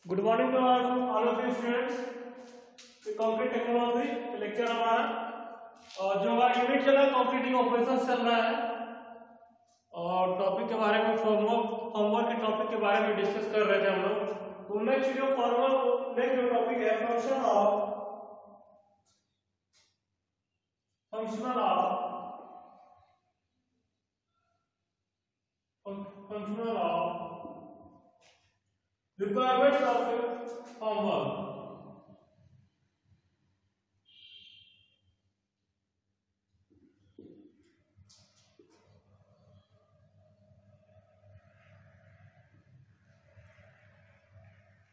Good morning to all of you students. Concrete technology lecture हमारा और जो हमारा यूनिट चल रहा है कंक्रीटिंग ऑपरेशंस चल रहा है और टॉपिक के बारे में फॉर्मवर्क के टॉपिक के बारे में डिस्कस कर रहे थे हम लोग। तो नेक्स्ट जो टॉपिक है functional of requirements of homework।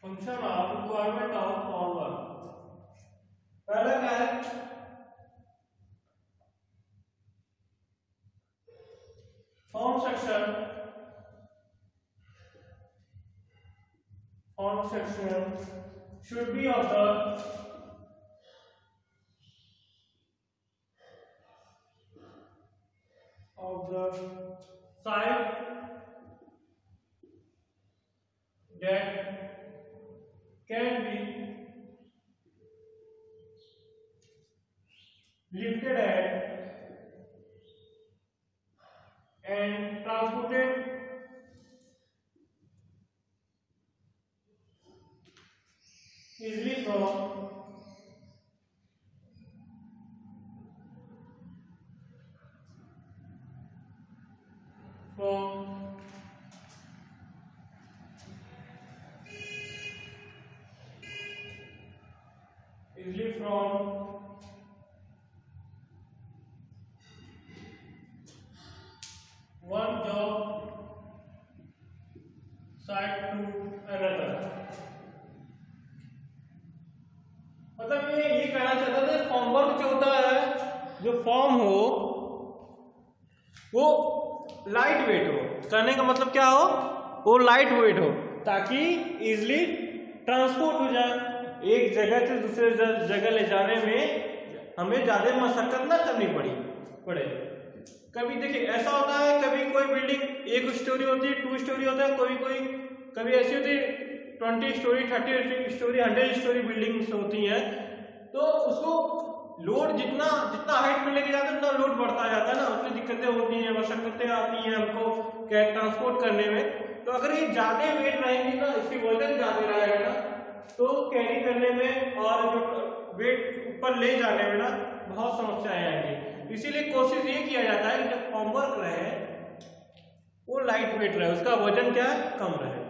Function of requirement of homework पहला क्या है? Form section should be of the side that can be lifted and transported easily from one job site to another। मतलब ये कहना चाहता था form work जो होता है, जो फॉर्म हो वो लाइट वेट हो। करने का मतलब क्या हो? वो लाइट वेट हो ताकि इजिली ट्रांसपोर्ट हो जाए। एक जगह से दूसरे जगह ले जाने में हमें ज्यादा मशक्कत ना करनी पड़े। कभी देखिए ऐसा होता है, कभी कोई बिल्डिंग 1 स्टोरी होती है, 2 स्टोरी होता है, कभी ऐसी होती है 20 स्टोरी, 30 स्टोरी, 100 स्टोरी बिल्डिंग्स होती हैं। तो उसको लोड जितना हाइट पे लेके जाते हैं उतना लोड बढ़ता जाता है ना, उसमें दिक्कतें होती हैं, मशक्कतें आती हैं हमको क्या ट्रांसपोर्ट करने में। तो अगर ये ज्यादा वेट रहेंगे ना, इसकी वजन ज्यादा रहेगा ना, तो कैरी करने में और जो वेट ऊपर ले जाने में ना बहुत समस्याएं आएंगी। इसीलिए कोशिश ये किया जाता है कि जब फॉर्मवर्क रहे वो लाइट वेट रहे, उसका वजन क्या है कम रहे।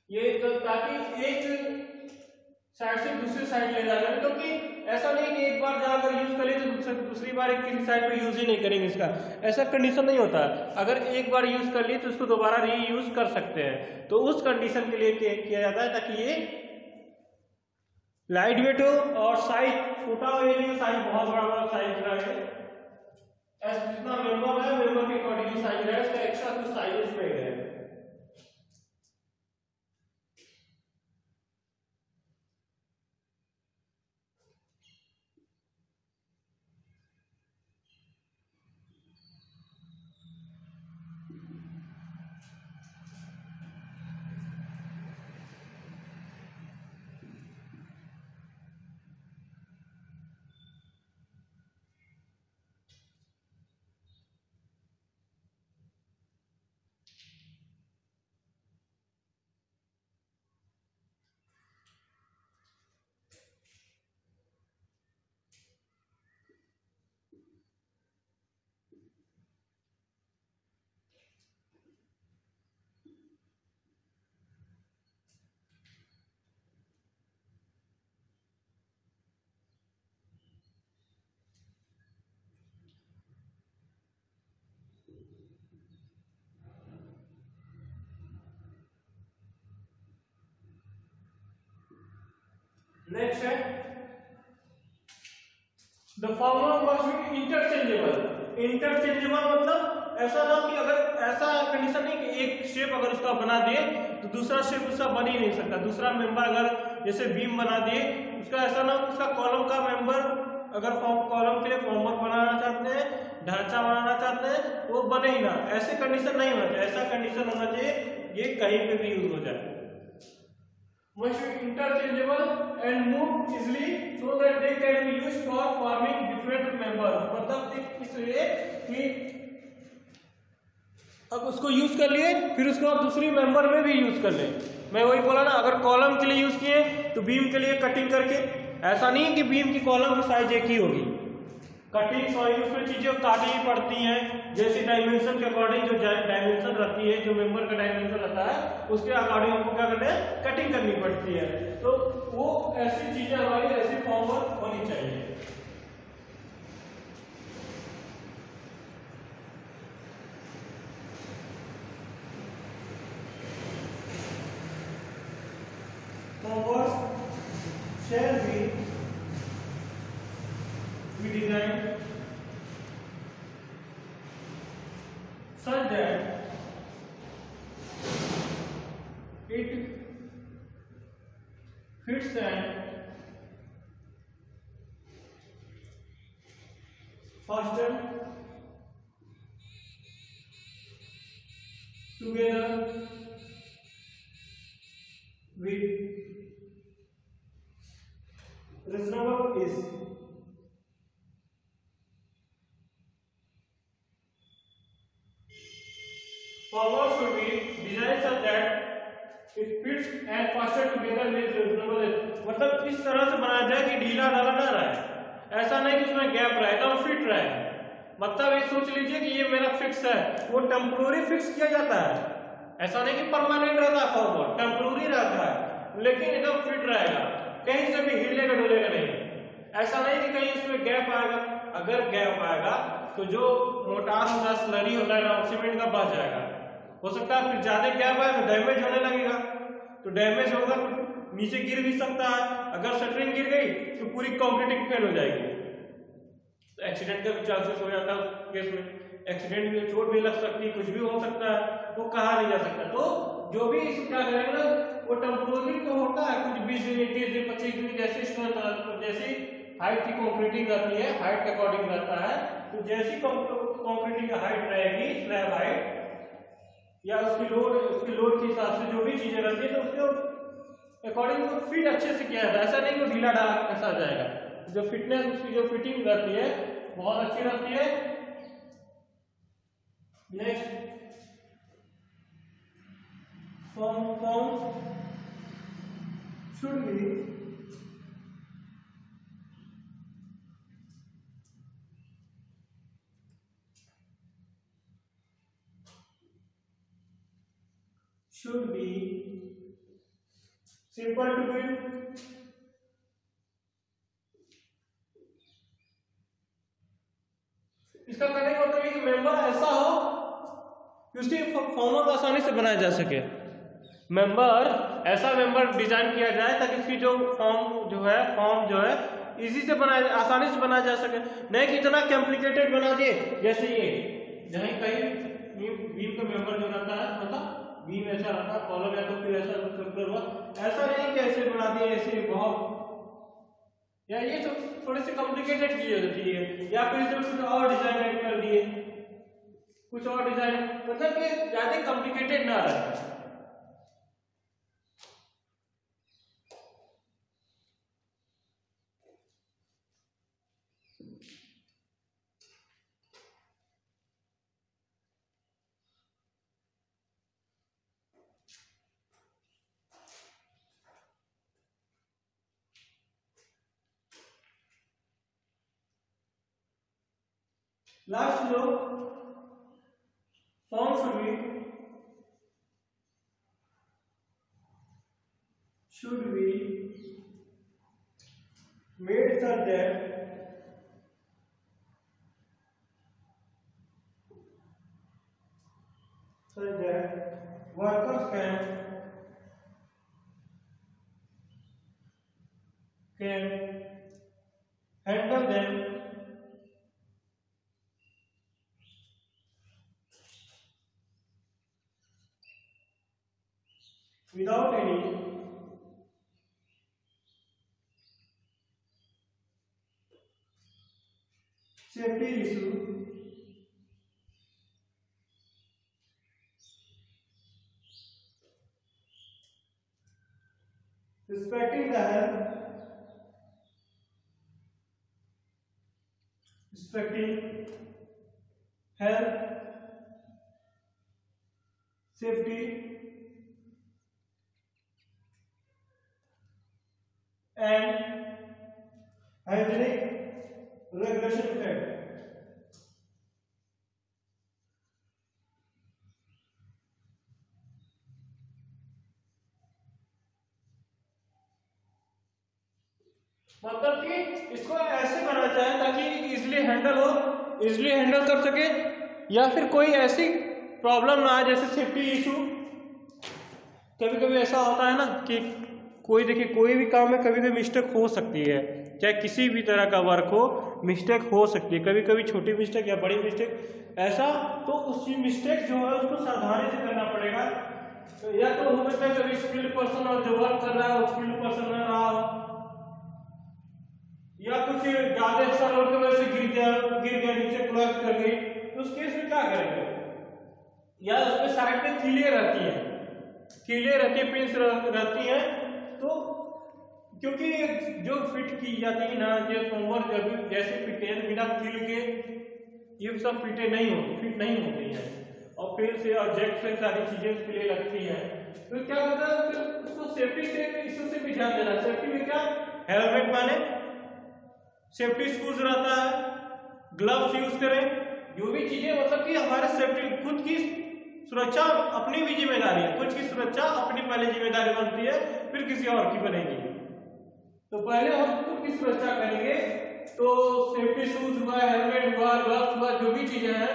ये तो ताकि एक साइड से दूसरी साइड ले जाना, क्योंकि ऐसा नहीं कि एक बार जाकर यूज करें तो दूसरी बार एक किसी साइड पे यूज ही नहीं करेंगे। इसका ऐसा कंडीशन नहीं होता। अगर एक बार यूज कर लिए तो उसको दोबारा रीयूज कर सकते हैं। तो उस कंडीशन के लिए किया जाता है ताकि ये लाइट वेट हो और साइज छोटा हो, साइज बहुत बड़ा साइज रहे। जितना मेंबर है मेंबर के अकॉर्डिंग साइज रहे, इसका एक्स्ट्रा कुछ साइजेस में है। नेक्स्ट है the formula must be interchangeable मतलब ऐसा ना कि अगर ऐसा कंडीशन नहीं कि एक शेप अगर उसका बना दिए तो दूसरा शेप उसका बन ही नहीं सकता। दूसरा मेंबर अगर जैसे बीम बना दिए उसका ऐसा ना उसका कॉलम का मेंबर अगर कॉलम के लिए फॉर्मवर्क बनाना चाहते हैं, ढांचा बनाना चाहते हैं, वो बने ही ना। ऐसे कंडीशन नहीं होना चाहिए। ऐसा कंडीशन होना चाहिए ये कहीं पे भी यूज हो जाए। must be interchangeable and move easily so that they can be used for forming different members। मतलब इसलिए कि अब उसको यूज कर लिए फिर उसको आप दूसरी मेंबर में भी यूज कर ले। मैं वही बोला ना, अगर कॉलम के लिए यूज किए तो बीम के लिए कटिंग करके, ऐसा नहीं कि बीम की कॉलम की साइज एक ही होगी, कटिंग सॉरी उसमें चीजें काटनी पड़ती हैं। जैसे डायमेंशन के अकॉर्डिंग जो डायमेंशन रहती है, जो मेंबर का डायमेंशन रहता है उसके अकॉर्डिंग हमको क्या करना है, कटिंग करनी पड़ती है। तो वो ऐसी चीजें हमारी ऐसी फॉर्म पर होनी चाहिए। Shall be designed such that it fits and fasten together with reasonable ease। Forward should be designed such that it fits and fastened together with reasonable ease। मतलब इस तरह से बनाया जाए कि ढीला ढाला ना रहे, ऐसा नहीं कि उसमें गैप रहे, एकदम फिट रहे। मतलब ये सोच लीजिए कि ये मेरा फिक्स है, वो टेम्पोररी फिक्स किया जाता है, ऐसा नहीं कि परमानेंट रहता है, फॉरवर्ड टेम्पोररी रहता है लेकिन एकदम फिट रहेगा, कहीं से भी हिलेगा डुलेगा नहीं। ऐसा नहीं कि कहीं इसमें गैप आएगा, अगर गैप आएगा तो जो मोटार होगा, स्लरी होता है, सीमेंट का बच जाएगा। हो सकता है फिर ज्यादा गैप आए तो डैमेज होने लगेगा, तो डैमेज होगा तो नीचे गिर भी सकता है। अगर शटरिंग गिर गई तो पूरी कंक्रीटिंग फेल हो जाएगी, तो एक्सीडेंट का भी चांसेस हो जाता है केस में। एक्सीडेंट में चोट भी लग सकती है, कुछ भी हो सकता है, वो कहा नहीं जा सकता। तो जो भी इसको क्या करेंगे ना, वो टेम्पोररी तो होता है, कुछ 20 दिन 21 दिन 25 दिन जैसी हाइट की कंक्रीटिंग रहती है, हाइट के अकॉर्डिंग रहता है। तो जैसी कंक्रीटिंग का हाइट रहेगी, स्लैब हाइट या उसकी लोड के हिसाब से जो भी चीजें रहती है, तो उसके अकॉर्डिंग तो फिट अच्छे से किया जाता है। ऐसा नहीं कि ढीला ढाला कैसा जाएगा, जो फिटनेस उसकी जो फिटिंग रहती है बहुत अच्छी रहती है। Next form should be simple to build, इसका कहने का मतलब है कि मेंबर ऐसा हो कि उसकी फॉर्मों को आसानी से बनाया जा सके। मेंबर ऐसा मेंबर डिजाइन किया जाए ताकि इसकी जो फॉर्म जो है इजी से बनाया, आसानी से बनाया जा सके, नहीं कि इतना कॉम्प्लिकेटेड बना दिए। जैसे ये जहाँ कहीं बीम का मेंबर जो रहता है, मतलब बीम ऐसा रहता है, कॉलम या तो फिर ऐसा सर्कुलर हुआ, ऐसा नहीं कि ऐसे बना दिए, ऐसे बहुत, या ये तो थोड़ी सी कॉम्प्लिकेटेड चीज होती है, या फिर इसमें कुछ और डिजाइन ऐड कर दिए, कुछ और डिजाइन, मतलब कि ज्यादा कॉम्प्लिकेटेड ना रहे। लास्ट जो form should be made such that workers can handle them without any safety issue respecting the health, safety and hygienic regulation act. मतलब कि इसको ऐसे करना चाहे ताकि इजीली हैंडल कर सके, या फिर कोई ऐसी प्रॉब्लम ना आए जैसे सेफ्टी इशू। कभी कभी ऐसा होता है ना कि देखिए कोई भी काम में कभी कभी मिस्टेक हो सकती है, चाहे किसी भी तरह का वर्क हो मिस्टेक हो सकती है, कभी कभी छोटी मिस्टेक या बड़ी मिस्टेक ऐसा। तो उस मिस्टेक जो है उसको सावधानी से करना पड़ेगा। तो या तो हो सकता है कभी स्किल्ड पर्सन और जो वर्क कर रहा है स्किल्ड पर्सन ना रहा हो, या कुछ ज्यादा एक्स्ट्रा लोड की वजह से गिर गया नीचे कोलैप्स कर गई, तो उस केस में क्या करेंगे? या उसके साइड पे कीलें रहती हैं, पिंस रहती हैं, तो क्योंकि जो फिट की जाती है ना जो फॉर्मर जब जैसे फिटेज बिना कील के ये सब फिट नहीं होती है, और फिर से और जैक से सारी चीजें उसके लिए लगती है। तो क्या होता है उसको सेफ्टी से इशू से भी ध्यान देना। सेफ्टी में क्या, हेलमेट पहने, सेफ्टी शूज रहता है, ग्लव्स यूज करें, जो भी चीजें मतलब कि हमारे सेफ्टी, खुद की सुरक्षा अपनी भी जिम्मेदारी है, खुद की सुरक्षा अपनी पहले जिम्मेदारी बनती है, फिर किसी और की बनेगी। तो पहले हम खुद की सुरक्षा करेंगे, तो सेफ्टी शूज हुआ, हेलमेट हुआ, ग्लव्स हुआ, जो भी चीजें हैं,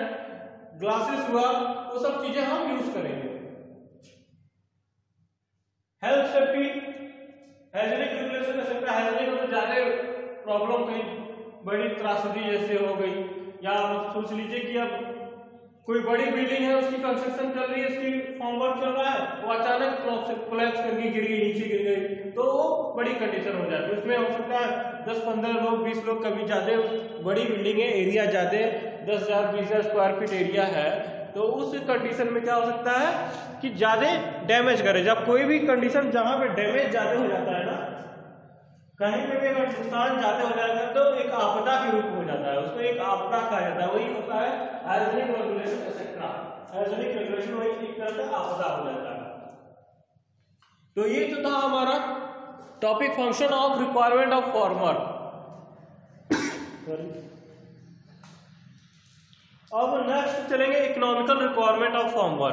ग्लासेस हुआ, वो सब चीजें हम यूज करेंगे। हेल्थ सेफ्टी, हाइजीनिक रेगुलेशन कर सकता है। हाइजीनिक मतलब ज्यादा प्रॉब्लम कहीं बड़ी त्रासदी जैसे हो गई, या सोच लीजिए कि अब कोई बड़ी बिल्डिंग है उसकी कंस्ट्रक्शन चल रही है, उसकी फॉर्मवर्क चल रहा है, वो अचानक कोलैप्स करके गिर गई, नीचे गिर गई, तो वो बड़ी कंडीशन हो जाती है। उसमें हो सकता है 10-15 लोग, 20 लोग, कभी ज्यादा बड़ी बिल्डिंग है, एरिया ज्यादा 10,000-20,000 स्क्वायर फीट एरिया है, तो उस कंडीशन में क्या हो सकता है कि ज्यादा डैमेज करे। जब कोई भी कंडीशन जहां पे डैमेज ज्यादा हो जाता है ना, कहीं पे भी अगर नुकसान ज्यादा हो जाएगा तो एक आपदा के रूप में हो जाता है, उसको एक आपदा कहा जाता है। वही होता है hygienic regulation etcetera. Hygienic regulation वही एक तरह से आपदा हो जाता है। तो ये तो था हमारा topic, function of requirement of former. अब नेक्स्ट चलेंगे economical requirement of former.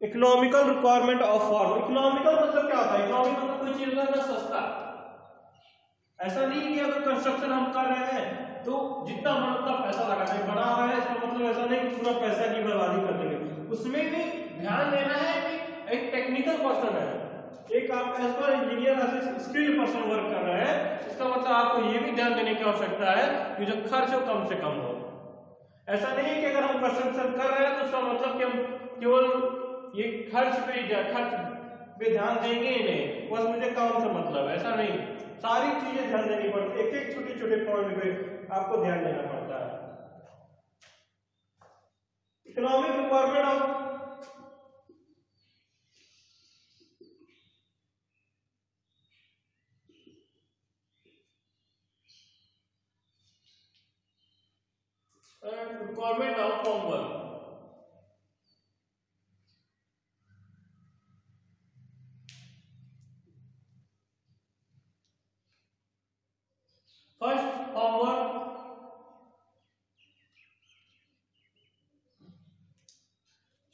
Economical requirement of former, economical मतलब क्या होता है? इकोनॉमिकल मतलब कोई चीज होता है सस्ता। ऐसा नहीं कि अगर कंस्ट्रक्शन हम कर रहे हैं तो जितना मन उतना पैसा लगाना है, बना रहा है, इसका मतलब ऐसा नहीं कि पूरा पैसा की बर्बादी कर देंगे। उसमें भी ध्यान देना है कि एक टेक्निकल पर्सन है, एक आप as per engineer skilled person work कर रहे हैं, इसका मतलब आपको ये भी ध्यान देने की आवश्यकता है कि जो खर्च हो कम से कम हो। ऐसा नहीं है कि अगर हम कंस्ट्रक्शन कर रहे हैं तो उसका मतलब कि हम केवल ये खर्च पे ध्यान देंगे ही नहीं, बस मुझे काम से मतलब, ऐसा नहीं, सारी चीजें ध्यान देनी पड़ती है, एक छोटे पॉइंट पे आपको ध्यान देना पड़ता है। Economic requirement of formwork. First, formwork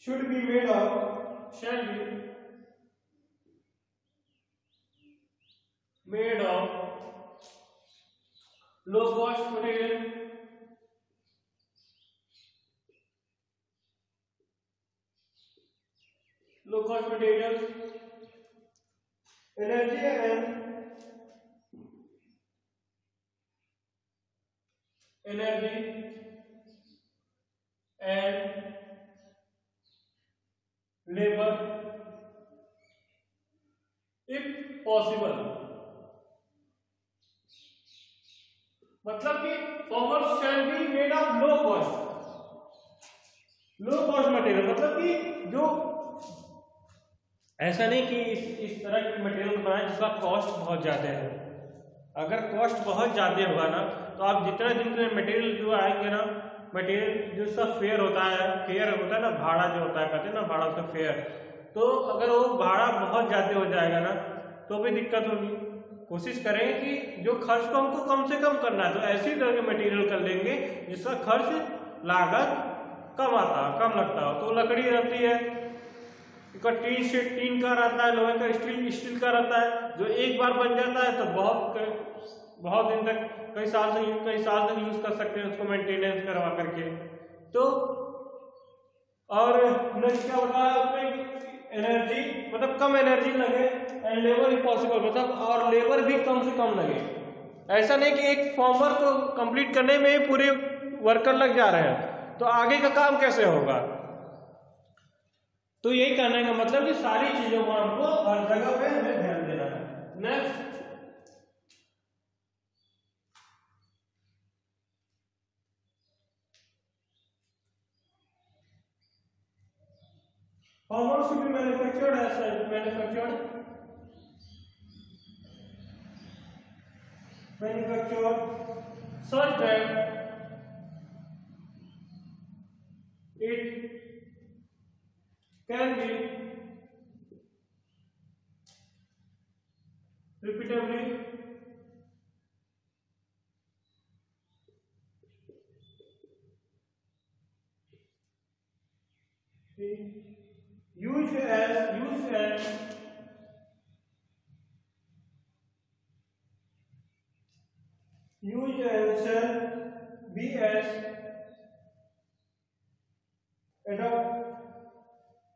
shall be made of low cost material, energy and labor if possible। मतलब कि farmer shall be made of low cost material, मतलब कि जो ऐसा नहीं कि इस तरह के मटेरियल को बनाए जिसका कॉस्ट बहुत ज़्यादा है। अगर कॉस्ट बहुत ज़्यादा होगा ना तो आप जितना दिन के मटेरियल जो आएंगे ना, मटेरियल जो उसका फेयर होता है ना, भाड़ा जो होता है, कहते हैं ना भाड़ा, उसका फेयर, तो अगर वो भाड़ा बहुत ज़्यादा हो जाएगा ना तो भी दिक्कत होगी। कोशिश करेंगे कि जो खर्च को हमको कम से कम करना है तो ऐसी तरह के मटेरियल कर लेंगे जिसका खर्च लागत कम लगता हो। तो लकड़ी रहती है, टीन का रहता है, लोहे का, स्टील का रहता है, जो एक बार बन जाता है तो बहुत दिन तक, कई साल तक यूज कर सकते हैं उसको मेंटेनेंस करवा करके। तो और नेक्स्ट क्या बताया, एनर्जी मतलब कम एनर्जी लगे एंड लेबर इम्पॉसिबल, मतलब और लेबर भी कम से कम लगे। ऐसा नहीं कि एक फॉर्मर को कंप्लीट करने में पूरे वर्कर लग जा रहे हैं तो आगे का काम कैसे होगा। तो यही कहने का मतलब कि सारी चीजों को हमको हर जगह पे हमें ध्यान देना है। Next, Former should be manufactured as such that it can be repeatably used and shall be as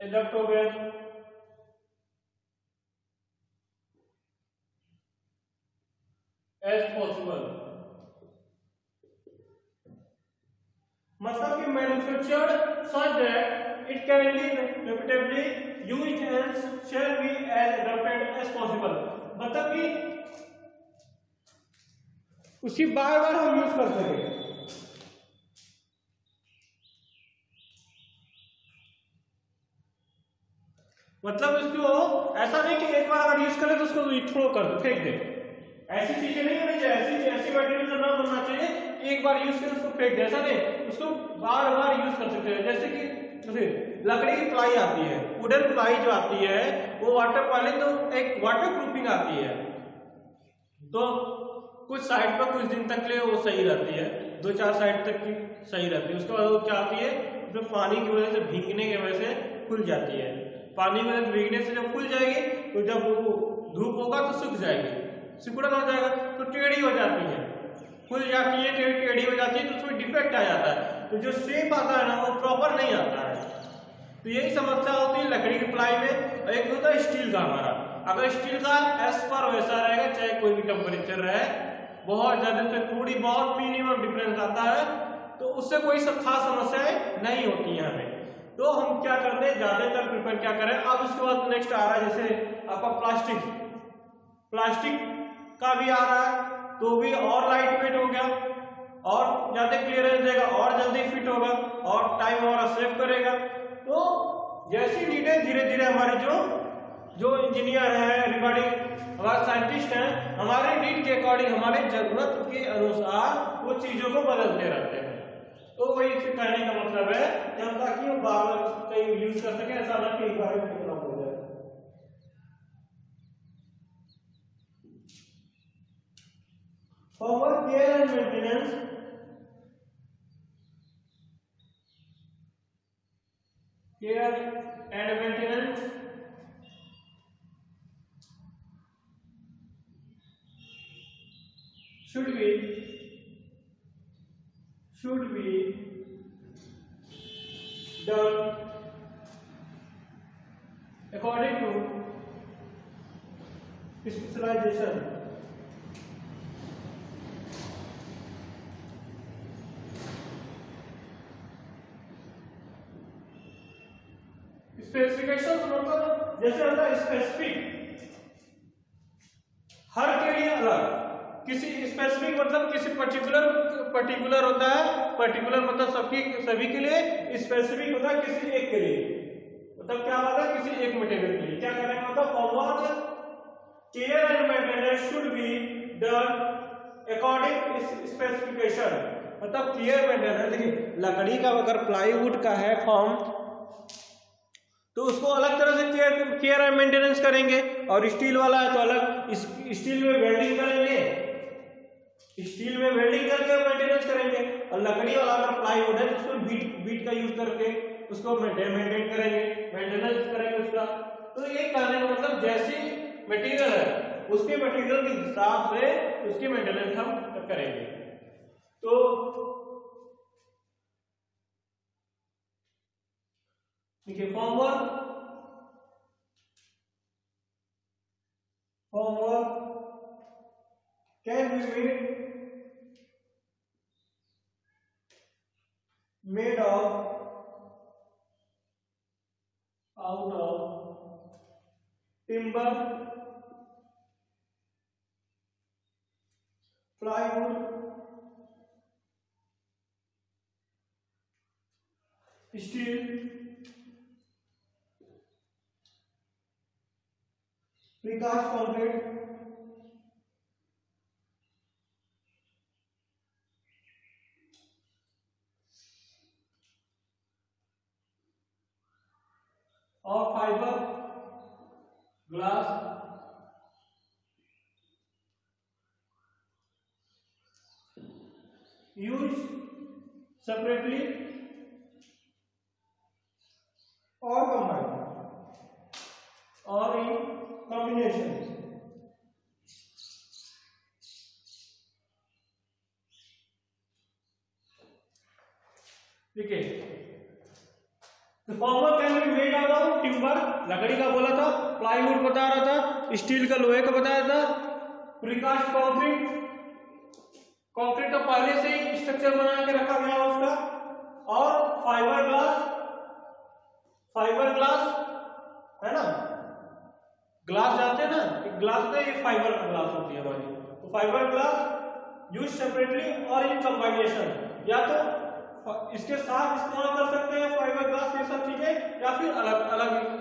adaptable as possible। मतलब कि manufactured such that it can be repeatably used and shall be as adapted as possible। मतलब कि उसी बार बार हम use कर सके। मतलब उसको ऐसा नहीं कि एक बार अगर यूज करें तो उसको थ्रो कर दो, फेंक दे, ऐसी चीजें नहीं होनी चाहिए। ऐसी मटेरियल का ना बनना चाहिए एक बार यूज करें उसको फेंक दे, ऐसा नहीं, उसको बार बार यूज कर सकते हैं। जैसे कि लकड़ी की प्लाई आती है, वुडन प्लाई जो आती है वो वाटर, पहले तो एक वाटर प्रूफिंग आती है, तो कुछ साइड पर कुछ दिन तक के लिए वो सही रहती है, 2-4 साइड तक की सही रहती है। उसके बाद वो क्या आती है, उसमें पानी की वजह से, भीगने की वजह से खुल जाती है। पानी में भीगने से जब खुल जाएगी तो जब वो धूप होगा तो सूख जाएगी, सिकुड़न हो जाएगा तो टेढ़ी हो जाती है, खुल जाती है, टेढ़ी हो जाती है, तो उसमें डिफेक्ट आ जाता है, तो जो शेप आता है ना वो प्रॉपर नहीं आता है। तो यही समस्या होती है लकड़ी की प्लाई में। एक होता है स्टील का, हमारा अगर स्टील का एस पर वैसा रहेगा, चाहे कोई भी टेम्परेचर रहे, बहुत ज्यादा तो थोड़ी बहुत मिनिमम डिफरेंस आता है, तो उससे कोई खास समस्याएं नहीं होती है हमें। तो हम क्या करते हैं, ज्यादातर प्रिफर क्या करें। अब उसके बाद नेक्स्ट आ रहा है, जैसे आपका प्लास्टिक का भी आ रहा है, तो भी और लाइट वेट हो गया, और ज्यादा क्लियरेंस देगा, और जल्दी फिट होगा, और टाइम हमारा सेव करेगा। तो जैसी नीडें धीरे धीरे हमारे जो इंजीनियर है, रिगार्डिंग हमारे साइंटिस्ट हैं, हमारे नीड के अकॉर्डिंग, हमारे जरूरत के अनुसार वो चीजों को बदलते रहते हैं। तो वही कहने का मतलब है कि हम ताकि वो बार बार कहीं यूज कर सके, ऐसा ना कि एक बार में कितना हो जाए। For care and maintenance, should be done according to specialization। Specification मतलब जैसे होता है स्पेसिफिक, हर के लिए अलग, किसी स्पेसिफिक मतलब किसी पर्टिकुलर होता है, पर्टिकुलर मतलब सभी के लिए, स्पेसिफिक होता है किसी एक के लिए। मतलब क्या होगा, किसी एक मटेरियल के लिए क्या करेंगे, मतलब homework care and maintenance should be done according specification. मतलब केयर मेंटेनेंस, देखिए लकड़ी का अगर प्लाईवुड का है फॉर्म तो उसको अलग तरह से केयर एंड मेंटेनेंस करेंगे, और स्टील वाला है तो अलग, स्टील में वेल्डिंग करेंगे, स्टील में वेल्डिंग करके मेंटेनेंस करेंगे, और लकड़ी वाला अगर प्लाईवुड है तो उसको बीट का यूज करके उसको मेंटेन करेंगे, मेंटेनेंस करेंगे उसका। तो ये कहने का मतलब जैसी मटेरियल है उसके मटेरियल के हिसाब से उसकी मेंटेनेंस हम करेंगे। तो देखिए formwork can be made out of timber, plywood, steel, precast concrete, or fiber glass, used separately or combined or in combination। देखिए The former can be made out of timber, लकड़ी का बोला था, प्लाईवुड बता रहा था, स्टील का लोहे का बताया था, प्रीकास्ट कंक्रीट, कंक्रीट का पहले से ही स्ट्रक्चर बना के रखा गया उसका, और फाइबर ग्लास है ना, ग्लास जानते हैं ना, ग्लास तो ये फाइबर का ग्लास होती है हमारी, तो फाइबर ग्लास यूज सेपरेटली और इन कंबाइनेशन, या तो इसके साथ इस्तेमाल कर सकते हैं फाइबर ग्लास ये सब चीजें, या फिर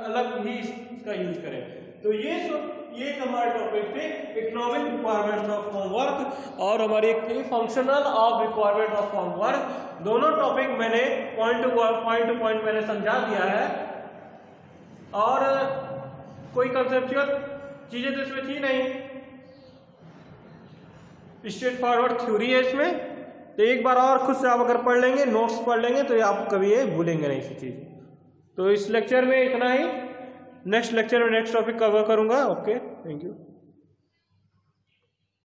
अलग ही इसका यूज करें। तो ये हमारे टॉपिक थे इकोनॉमिक रिक्वायरमेंट्स ऑफ होमवर्क और हमारी functional of requirement of homework. दोनों टॉपिक मैंने पॉइंट टू पॉइंट मैंने समझा दिया है, और कोई कंसेप्चुअल चीजें तो इसमें थी नहीं, स्ट्रेट फॉरवर्ड थ्योरी है इसमें। तो एक बार और खुद से आप अगर पढ़ लेंगे, नोट्स पढ़ लेंगे, तो आप कभी ये भूलेंगे नहीं इसी चीज। तो इस लेक्चर में इतना ही, नेक्स्ट लेक्चर में नेक्स्ट टॉपिक कवर करूंगा। Okay, thank you.